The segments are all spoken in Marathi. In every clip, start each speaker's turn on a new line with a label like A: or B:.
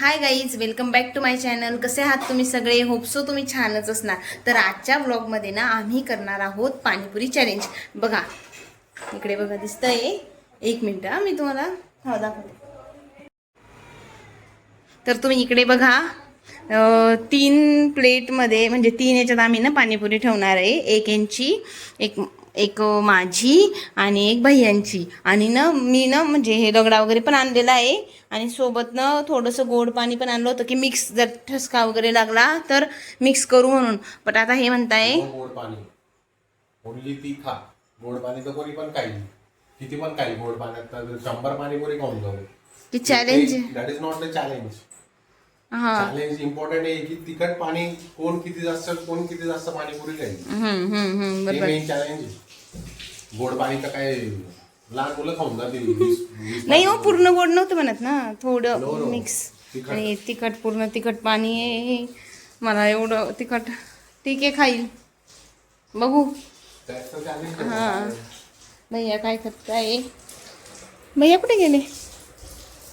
A: High guys, welcome back to my channel. कसे आहात तुम्ही सगळे? होप सो तुम्ही छानच असणार. तर आजच्या व्लॉगमध्ये ना आम्ही करणार आहोत पाणीपुरी चॅलेंज. बघा इकडे बघा, दिसतंय. एक मिनटं मी तुम्हाला दाखवते. तर तुम्ही इकडे बघा, 3 प्लेटमध्ये म्हणजे 3 याच्यात आम्ही ना पाणीपुरी ठेवणार आहे. एक यांची, एक एक माझी आणि एक भैयांची. आणि ना मी ना म्हणजे हे रगडा वगैरे पण आणलेला आहे आणि सोबत ना थोडंसं गोड पाणी पण आणलं होतं की मिक्स जर ठसका वगैरे लागला तर मिक्स करू म्हणून. पण आता हे म्हणताय
B: गोड पाणी ओनली ती खा. गोड पाणी तर कोणी पण खाईल, किती पण खाईल. गोड पाण्यात 100 पाणीपुरी खाऊन जाऊ.
A: की challenge.
B: That is not the challenge.
A: हा.
B: चॅलेंज इम्पॉर्टंट आहे की तिखट पाणी कोण किती जास्त पाणीपुरी खाईल. हे
A: बरोबर.
B: मेन चॅलेंज आहे. गोड पाणी तर काय लहान मुलं खाऊन जातील.
A: नाही हो, पूर्ण गोड नव्हतं म्हणत ना, थोडं
B: No.
A: मिक्स.
B: तिखट.
A: आणि तिखट, पूर्ण तिखट पाणी आहे. मला एवढं तिखट ठीक आहे, खाईल. बघू.
B: चॅलेंज.
A: हां. भैया काय करताय? भैया कुठे गेले?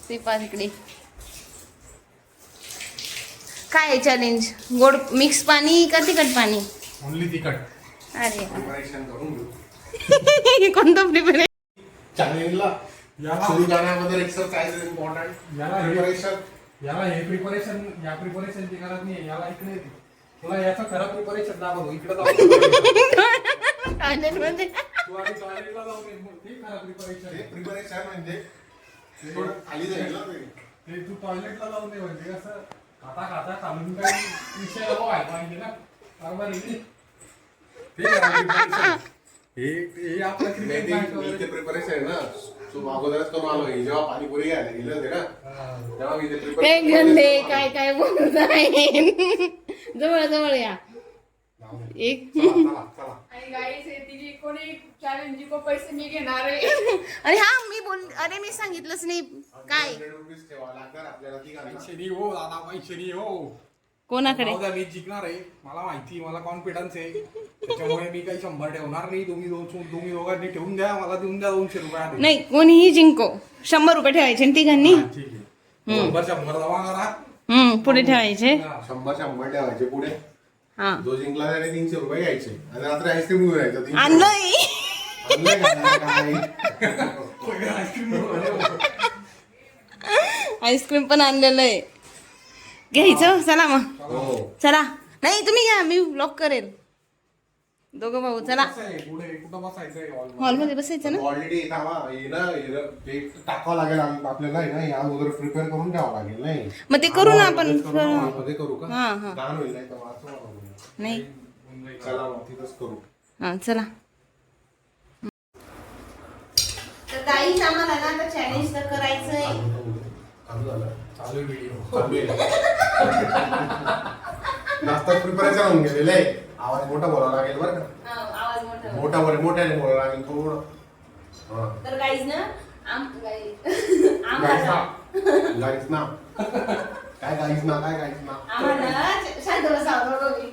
A: ते पा तिकडे. काय आहे चॅलेंज? गोड मिक्स पाणी का तिखट पाणी?
B: ओनली तिखट.
A: अरे
B: प्रिपरेशन करून घेऊ.
A: कोणतं प्रिपरेशन?
B: चॅलेंजला सुरू जाण्याबद्दल एक्सरसाइज इम्पॉर्टंट. प्रिपरेशन
C: याला हे प्रिपरेशन, या प्रिपरेशनची गरज नाही. याला इकडे तुला याचं खरं प्रिपरेशन दाखवतो. इकडे
A: टॉयलेटमध्ये.
C: तू आधी टॉयलेटला जाऊन ये, मग ते खरं प्रिपरेशन.
B: प्रिपरेशन म्हणजे थोडं खाली जाईल ना ते.
C: ते तू टॉयलेटला जाऊन ये म्हणजे कसं खाता खाता खालून काही विषय व्हायला पाहिजे ना. बरोबर आहे की? ते खरं preparation. हे आपलं
B: नाही,
C: क्रिकेट
B: मी ते प्रिपरेशन आहे ना, तू अगोदरच करून आलो. हे जेव्हा पाणीपुरी घ्यायला गेले होते ना, तेव्हा मी ते
A: हे
B: प्रिपरेशन
A: गंदे काय काय बोलत आहे. जवळ जवळ या. एक.
D: आणि गाईस तिची कोणी चॅलेंज जिको पैसे मी घेणार आहे.
A: अरे हा, मी बोल. अरे मी सांगितलंच नाही काय.
B: 100 रुपीज ठेवावं लागणार आपल्याला. ती घालणार.
C: पैसे हो दादा, पैसे हो.
A: कोणाकडे?
C: जाऊ द्या, मी जिंकणार आहे. मला माहिती, मला कॉन्फिडन्स आहे. त्याच्यामुळे मी काही 100 ठेवणार नाही. तुम्ही दोघांनी ठेवून द्या, मला देऊन द्या 200 रुपये आधी.
A: नाही, कोणीही जिंको. 100 रुपये ठेवायचे आणि तिघांनी.
C: हा, ठीक आहे. 100 जमा करा.
A: पुढे ठेवायचे.
B: 100 ठेवायचे पुढे.
A: हा.
B: जो जिंकला त्याने 300 रुपये घ्यायचे आणि रात्री आईस्क्रीम घेऊन यायचं. 300
A: आणलंय.
B: आणलंय का? काय?
A: आईस्क्रीम पण आणलेलं आहे. घ्यायचं. चला मग.
B: हो.
A: चला. नाही तुम्ही घ्या, मी ब्लॉक करेल. दोघं भाऊ चला.
C: पुढे कुठं बसायचंय?
A: हॉलमध्ये बसायचं ना.
B: ऑलरेडी ते टाकावं लागेल आपल्याला आहे ना. या अगोदर प्रिपेअर करून ठेवावं लागेल. नाही
A: मग ते करू ना आपण.
B: मध्ये करू का?
A: हा हा.
B: लहान होईल नाही तर वाचवा.
A: नाही.
B: चला मग तिथंच करू.
A: हा चला. तर काहीच आम्हाला ना आता चॅलेंज तर करायचंय.
B: चालू झालं.
C: चालू व्हिडिओ.
B: चालू आहे. जास्त प्रिपरेशन होऊन गेलेलं आहे. आवाज मोठा बोलावा लागेल बरं का.
A: आवाज मोठा.
B: मोठ्याने बोलावं लागेल थोडं. हा.
A: तर काहीच ना
B: गाईस ना काय गाईस ना
A: आम्हाला शांत बसावं.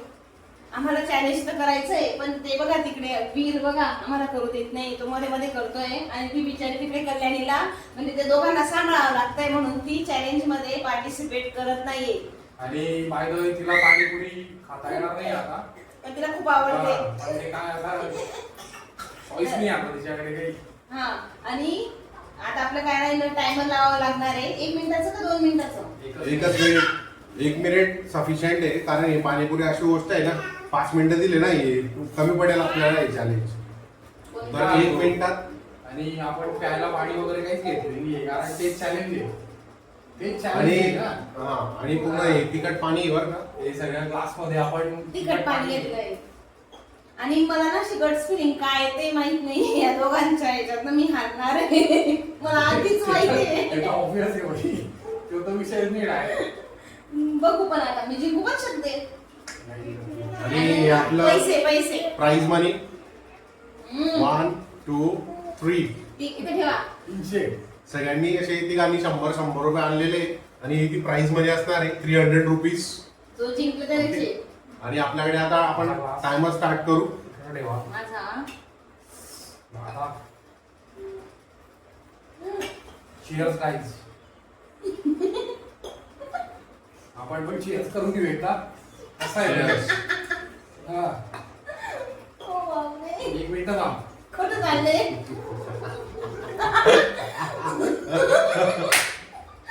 A: आम्हाला चॅलेंज तर करायचंय, पण ते बघा तिकडे वीर बघा आम्हाला करू देत नाही. तो मध्ये मध्ये करतोय आणि ती बिचारी तिकडे कल्याणीला म्हणजे ते दोघांना सांभाळावं लागतंय म्हणून ती चॅलेंज मध्ये पार्टिसिपेट करत नाहीये.
C: आणि बाय द वे तिला पाणीपुरी खाता येणार नाही आता.
A: पण तिला खूप आवडते.
C: पण ते काय आता चॉईस नाही आता तिच्याकडे काही.
A: हा. आणि आता आपलं काय राहिलं, टायमर लावावं लागणार आहे. 1 मिनिटाचं का 2 मिनिटाचं?
B: एकच मिनिट. 1 मिनिट सफिशियंट आहे. कारण ही पाणीपुरी अशी गोष्ट आहे ना, 5 मिनिटं दिले ना हे कमी पडेल आपल्याला हे चॅलेंज. तर 1 मिनिटात.
C: आणि आपण प्यायला पाणी वगैरे काहीच घेतलं नाहीये, कारण तेच चॅलेंज आहे. तेच चॅलेंज
B: आणि
C: आहे ना.
B: हा आणि पूर्ण हे तिखट पाणी आहे बरं का.
C: हे सगळ्या ग्लास मध्ये आपण
A: तिखट पाणी घेतलंय. आणि मला ना अशी गट्स फिलिंग काय ते माहित नाही. या दोघांच्या ह्याच्यात मी हारणार आहे. मला आधीच माहिती आहे.
C: ऑब्विस आहे भाई. तो तर विषय नाही आहे.
A: बघू, पण आता मी जिंकू पण शकते.
B: आणि आपलं
A: पैसे
B: प्राइज मनी 1 2 3
A: इथे ठेवा.
C: 300.
B: सगळ्यांनी असे तिघांनी 100 रुपये आणलेले आणि ती प्राइस मध्ये असणार आहे 300 रुपीज.
A: जो जिंकलं त्याचे.
B: आणि आपल्याकडे आता आपण टायमर स्टार्ट करू.
C: अरे वा.
A: माझा.
C: Cheers guys. आपण पण चेअर्स करून घेऊ एकदा. कसं आहे? हा.
A: हो बापरे.
C: 1 मिनिट थांब.
A: कुठं चालले?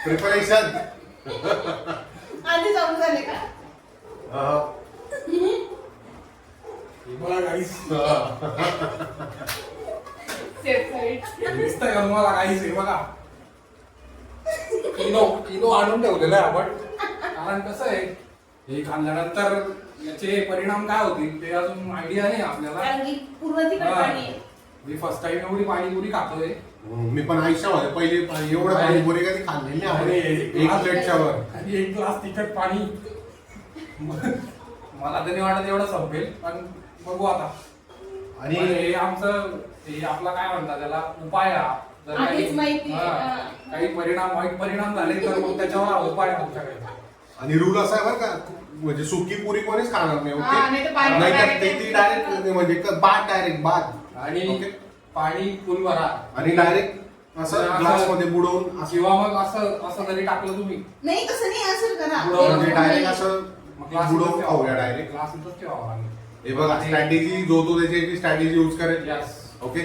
B: प्रिपरेशन
A: आधी चालू झाले का?
C: हे बघा गाईस.
D: Safe side.
C: दिसतंय का तुम्हाला गाईस? हे बघा. इनो आणून ठेवलेलं आहे आपण. कारण कसं आहे, हे खाल्ल्यानंतर याचे परिणाम काय होतील ते अजून आयडिया नाही आपल्याला.
A: कारण की पूर्ण तिखट पाणी आहे.
C: मी फर्स्ट टाइम एवढी पाणीपुरी खातोय.
B: मी पण आयुष्यामध्ये पहिले एवढं पाणीपुरी कधी खाल्लेली नाही आपण. एक प्लेटच्या वर.
C: आणि 1 ग्लास तिखट पाणी. मला तरी वाटत एवढं संपेल, पण बघू आता.
B: आणि
C: पण हे आमचं हे आपला काय म्हणतात त्याला उपाय हा. जर
A: आधीच माहिती आहे.
C: हा, काही वाईट परिणाम झाले तर मग त्याच्यावर हा उपाय आहे आमच्याकडे.
B: आणि रूल असा आहे बरं का, म्हणजे सुकी पुरी कोणीच खाणार नाही.
D: हा, नाही तर पाणी
B: नाही तर
D: direct
B: ती डायरेक्ट म्हणजे बाद डायरेक्ट बाद.
C: आणि
B: ओके.
C: पाणी फुल भरा.
B: आणि डायरेक्ट असं
C: असं-
B: ग्लास मध्ये बुडवून असं
C: किंवा मग असं जरी टाकलं तुम्ही
A: नाही तसं नाही असं करा.
B: म्हणजे डायरेक्ट असं
C: मग ग्लास
B: बुडवून खाऊया डायरेक्ट.
C: ग्लास इथंच ठेवावा लागेल.
B: हे बघा स्ट्रॅटेजी जो तो त्याची स्ट्रॅटेजी यूज करेल.
C: Yes.
B: ओके.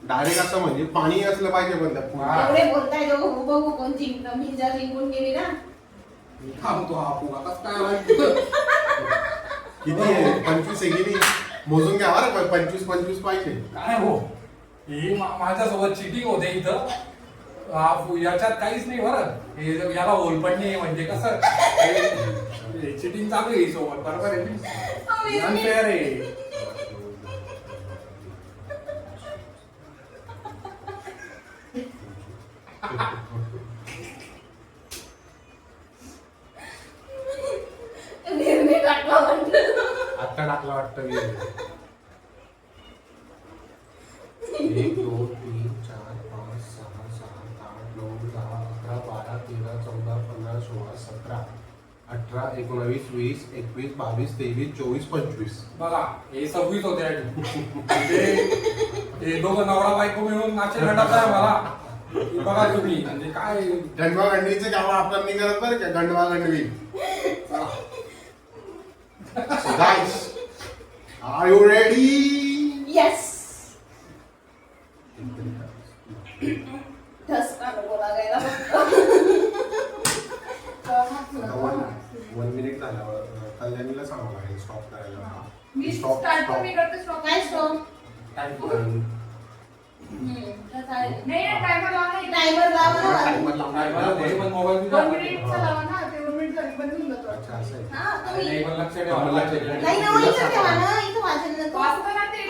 B: डायरेक्ट असं म्हणजे पाणी असलं पाहिजे पण त्यात.
C: हा.
A: एवढे बोलताय दोघं, बघू कोण जिंकतं. मी जर जिंकून गेली ना,
C: मी थांबतो हा फुगा कसं काय व्हायचं?
B: किती आहे? 25 आहे की नाही? मोजून घ्या बरं का, 25 पाहिजे.
C: काय हो ही माझ्यासोबत चिटिंग होते इथं. याच्यात काहीच नाही बरं. हे याला ओलपडणे म्हणजे कसं चिटिंग चालू आहे सोबत. बरोबर आहे. अनफेअर आहे.
A: निर्णय टाकला म्हणलं.
B: आता टाकला वाटतं मी. 1 2 3 4 5 6 7 8 9 10 11 12 13 14 15 16 17 18 19 20 21 22 23 24 25.
C: बघा हे 26 होते हे दोघं नवरा बायको मिळून नाचे नटात आहे मला. हे बघा तुम्ही म्हणजे काय.
B: गंडवा गंडवीचं जेव्हा आपण निघालं बरं का, गंडवा गंडवी. So guys, are you ready?
A: Yes. ठसका नको लागायला फक्त.
B: वन मिनिट झाल्यावर कल्याणीला सांगावं लागेल स्टॉप करायला.
D: मी
B: Stop,
D: स्टार्ट
B: stop.
D: मी करते स्टॉप.
A: काय स्टॉप?
C: टाइम
D: नाही टायमर लावा नाही.
A: टायमर लावा ना.
B: Timer लावून
C: पण मोबाईल
D: 2 मिनिटचा लावा ना. ते 2 मिनिट झाले बंद होऊन जातो.
B: अच्छा असं आहे.
A: हा, तुम्ही
C: नाही पण लक्ष ठेवा.
A: नाही ना, इथं ठेवा ना. इथं वाजलं नको.
D: वाचतं ना ते.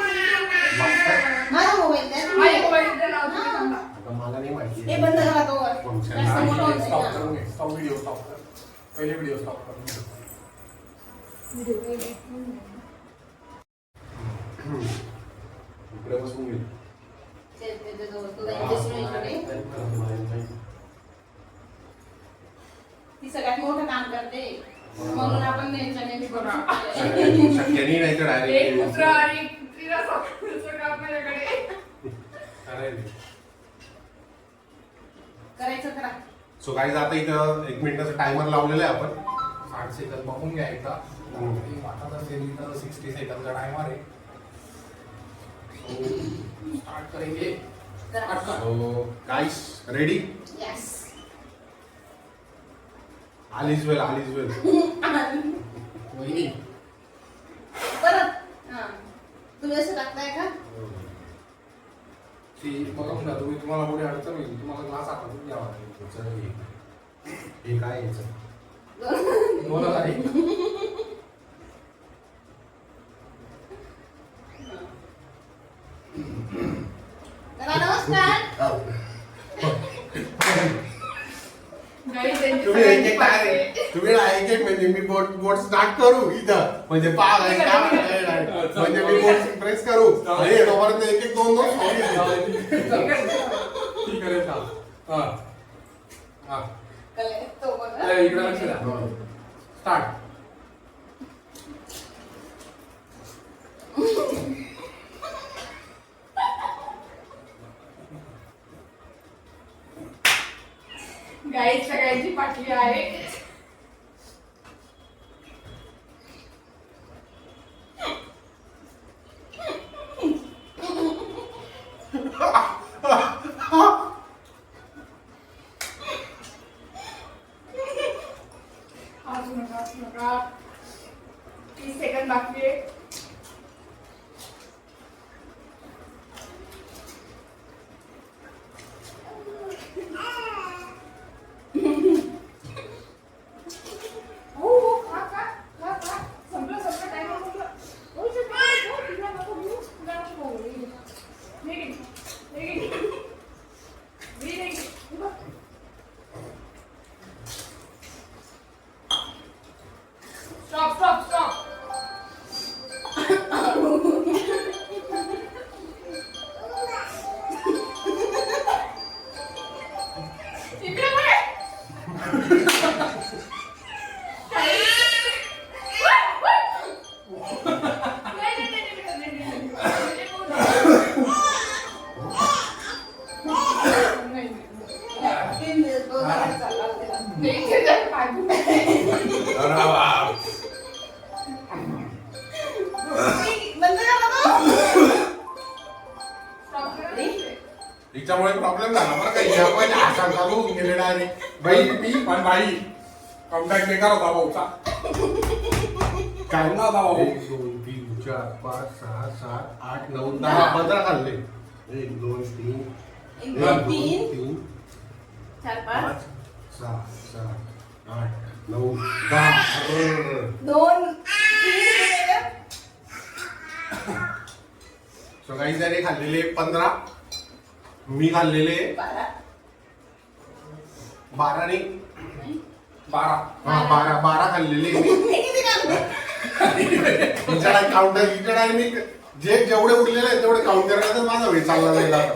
A: माझा मोबाईल द्या तुम्ही.
D: माझ्या मोबाईलला लावतो मी थांबा.
B: आता मला नाही माहिती.
A: हे बंद करा तो वर.
B: Function.
A: जास्त मोठं होत
C: स्टॉप
A: नाही
C: करून
A: ना.
C: घे. स्टॉप व्हिडिओ स्टॉप कर. पहिले व्हिडिओ स्टॉप करून घे.
B: इकडे बसून घे.
A: ते जवळ तुला investment कडे. ती सगळ्यात मोठं काम करते म्हणून आपण त्यांच्याने बी करू शकतो.
B: शक्य नाही तर
D: एक
B: डायरेक्ट.
D: कुत्रा आणि एक कुत्रीला सगळं आपल्याकडे.
A: करायचं करा.
B: सो गाईज आता इथं 1 मिनिटाचा टायमर लावलेला आहे आपण.
C: 60 सेकंद बघून घ्या एकदा. वाटत असेल इथं 60 सेकंदचा टायमर आहे. स्टार्ट करेंगे.
A: करा.
B: So guys ready?
A: येस.
B: आलीज वेल आलीज वेल.
C: वहिनी
A: परत. हा. तुम्ही असं टाकताय का?
C: ती बघून घ्या तुम्ही. तुम्हाला पुढे अडचण होईल. तुम्हाला ग्लास हातातून घ्यावा लागेल.
B: हे काय याचं?
C: 2000 आहे.
A: करा. नमस्कार.
D: Guys, त्यांची
B: तुम्ही एक
D: सगळ्यांची
B: एक
D: पाठी.
B: तुम्ही एक एक म्हणजे मी बोट स्टार्ट करू इथं म्हणजे म्हणजे मी बोट प्रेस करू आणि तोपर्यंत एक एक 2
C: ठीक आहे चाल. हा हा
A: कळलं? तो बघा.
C: इकडे लक्ष द्या. स्टार्ट.
D: गाईड सगळ्यांची पाटली आहे. हसू नका 30 सेकंद बाकी आहे. हो हो खा खा खा खा संपलं टाइम संपलं. हो तुला नको घेऊ तुला नको स्टॉप
B: तिच्यामुळे प्रॉब्लेम झाला बरं काही आपण आशा चालू होऊन गेले डायरेक्ट.
C: बाई कॉन्टॅक्ट बेकार होता भाऊचा.
B: काय
C: ना होता भाऊ.
B: 1 2 3 4 5 6 7 8 9 10 15 खाल्ले. 1 2 3
A: 1 2 3
B: 3
A: 4
B: 5
A: 5
B: 6 7 8 9 10.
A: 2 3
B: सो काही जरी खाल्लेले 15. मी खाल्लेले 12 ने 12 खाल्लेले. काउंटर जे जेवढे उरलेले आहेत तेवढे काउंट करण्याचा माझा वेळ चालला जाईल आता.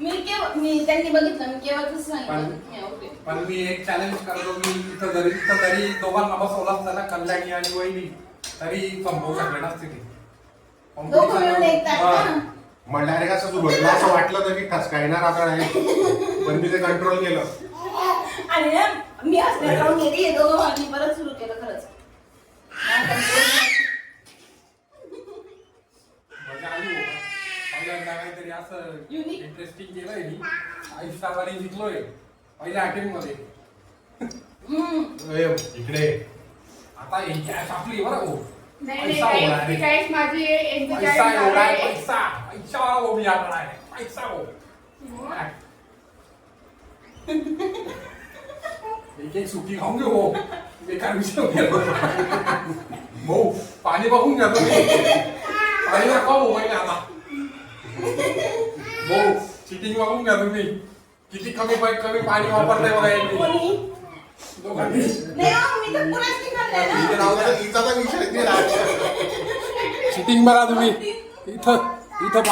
A: मी त्यांनी बघितलं मी केव्हाच सांगितलं.
C: पण मी एक चॅलेंज करतो. मी इथं तरी दोघांना बसवला असता ना कल्याणी आणि वहिनी तरी संपवू शकले नसते ते.
A: दोघं मिळून एक तास ना.
B: मला डायरेक्ट असं सुरुवातीला असं वाटलं तर की ठसका येणार आता नाही, पण मी ते कंट्रोल केलं.
A: आणि ना मी हसण्यात राहून गेली दोघं आणि परत सुरू केलं खरंच.
C: मजा आली हो. पहिल्यांदा काहीतरी असं
A: Unique.
C: इंटरेस्टिंग केलंय मी. आयुष्यामध्ये जिंकलोय पहिल्या अटेम्प्ट मध्ये.
B: इकडे
C: आता ही कॅश आपली बरं हो.
D: नाही
C: पैसा होणार आहे.
D: 41 माझी आहे 41
C: पैसा एवढा आहे.
D: आहे.
C: पैसा हो मी याकडे आहे. पैसा हो. एक सुकी खाऊन घेऊ हो. बेकार विषय होतो. भाऊ पाणी बघून घ्या तुम्ही. पाणी दाखवा भाऊ महिने आता. भाऊ चिटिंग बघून घ्या तुम्ही. किती कमी पाणी वापरताय बघा यांनी.
A: कोणी?
C: दोघांनी.
A: नाही हो, मी तर पुराच नाही खाल्लंय ना.
B: इथे राहू दे, हिचा तर विषय नाही राहत.
C: चिटिंग बघा तुम्ही. इथं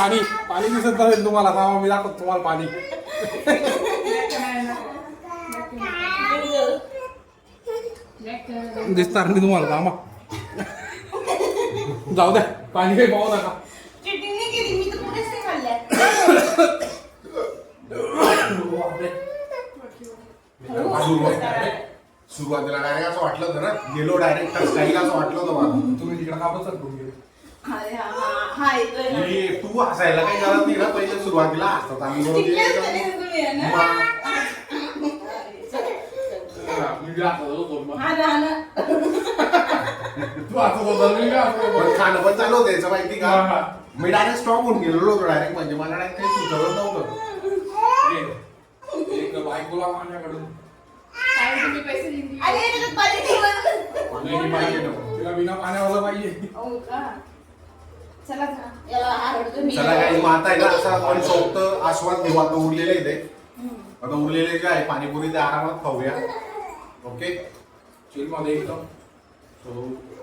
C: पाणी दिसत नसेल तुम्हाला. थांबा मी दाखवतो तुम्हाला पाणी. दिसणार नाही तुम्हाला. थांबा जाऊ द्या पाणी काही पाहू नका.
A: चिटिंग नाही केली मी तर पुरेच नाही खाल्ल्या.
B: सुरुवातीला डायरेक्ट असं वाटलं होतं ना, गेलो डायरेक्ट काही असं वाटलं होतं मला.
C: तुम्ही तिकडे का बसत गेले.
A: अरे हा येतोय ना.
B: की तू हसायला काही गरज नाही ना, पहिले सुरुवातीला हसतात आम्ही दोघं.
A: टिकल्याच झाले ना तुम्ही आहे ना. हा ना, हा ना.
B: पण खाणं पण चालू होतं याचं माहिती का. मी डायरेक्ट स्टॉप होऊन गेलो होतो डायरेक्ट. म्हणजे मला डायरेक्ट काही सुचवत नव्हतं.
C: बायकोला माझ्याकडून
D: काय तुम्ही पैसे जिंकले?
A: अरे त्याच्यात पाणी ठेवलं.
C: तिला बिना पाण्यावाला पाहिजे.
A: हो का? चला चला. याला आवडतो मी.
B: चला काही माता आहे ना, असा आपण सोबत आस्वाद घेऊ. आता उरलेले इथे आता उरलेले जे आहे पाणीपुरी ते आरामात खाऊया. ओके
C: चिल मध्ये एकदम.
B: सो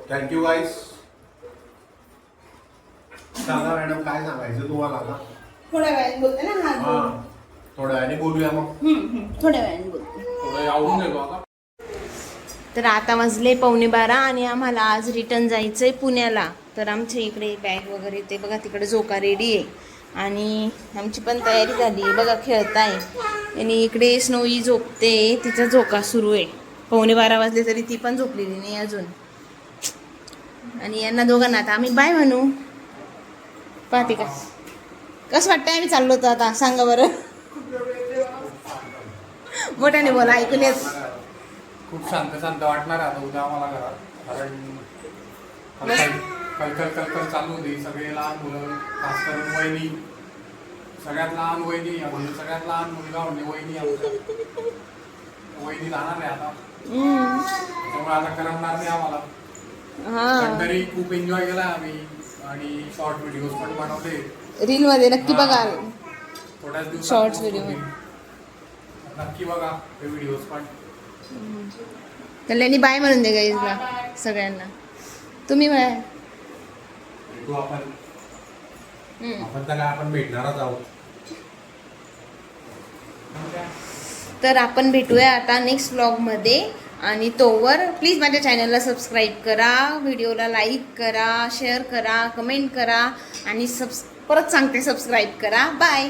B: थँक्यू गाईस. सांगा मॅडम काय सांगायचं तुम्हाला आता.
A: थोड्या वेळाने बोलते ना हा
B: हा थोड्या वेळाने बोलूया मग.
A: थोड्या वेळाने बोलते.
C: थोडं आवडून गेलो आता.
A: तर आता वाजले 11:15 आणि आम्हाला आज रिटर्न जायचंय पुण्याला. तर आमच्या इकडे बॅग वगैरे ते बघा तिकडे झोका रेडी आहे आणि आमची पण तयारी झाली आहे बघा. खेळताय आणि इकडे स्नोई झोपते. तिचा झोका सुरू आहे. 11:15 वाजले तरी ती पण झोपलेली नाही अजून. आणि यांना दोघांना आता आम्ही बाय म्हणू. पाहते का कसं वाटतंय आम्ही चाललो होतो आता सांगा बरं. मोठ्याने बोला ऐकून येत.
C: खूप शांत शांत वाटणार आहे आता उद्या आम्हाला घरात, कारण कलकल चालू होती. सगळे लहान मुलं, खास करून वहिनी, सगळ्यात लहान वहिनी, म्हणजे सगळ्यात लहान मुलगा म्हणजे वहिनी आमच्या. वहिनी जाणार आहे आता, त्यामुळे आता करमणार नाही आम्हाला. पण तरी खूप एन्जॉय केला आम्ही आणि शॉर्ट व्हिडिओज पण बनवले.
A: रील मध्ये नक्की बघा.
C: थोड्याच दिवसात
A: Shorts
C: post
A: video.
C: होतील. नक्की बघा ते व्हिडिओज पण.
A: कल्याणी बाय म्हणून दे गाईजला सगळ्यांना. तुम्ही बाय.
B: भेटू आपण तर काय आपण भेटणारच आहोत.
A: तर आपण भेटूया आता नेक्स्ट व्लॉगमध्ये. आणि तोवर प्लीज माझ्या चॅनलला सबस्क्राईब करा, व्हिडिओला लाईक करा, शेअर करा, कमेंट करा आणि परत सांगते सबस्क्राईब करा. बाय.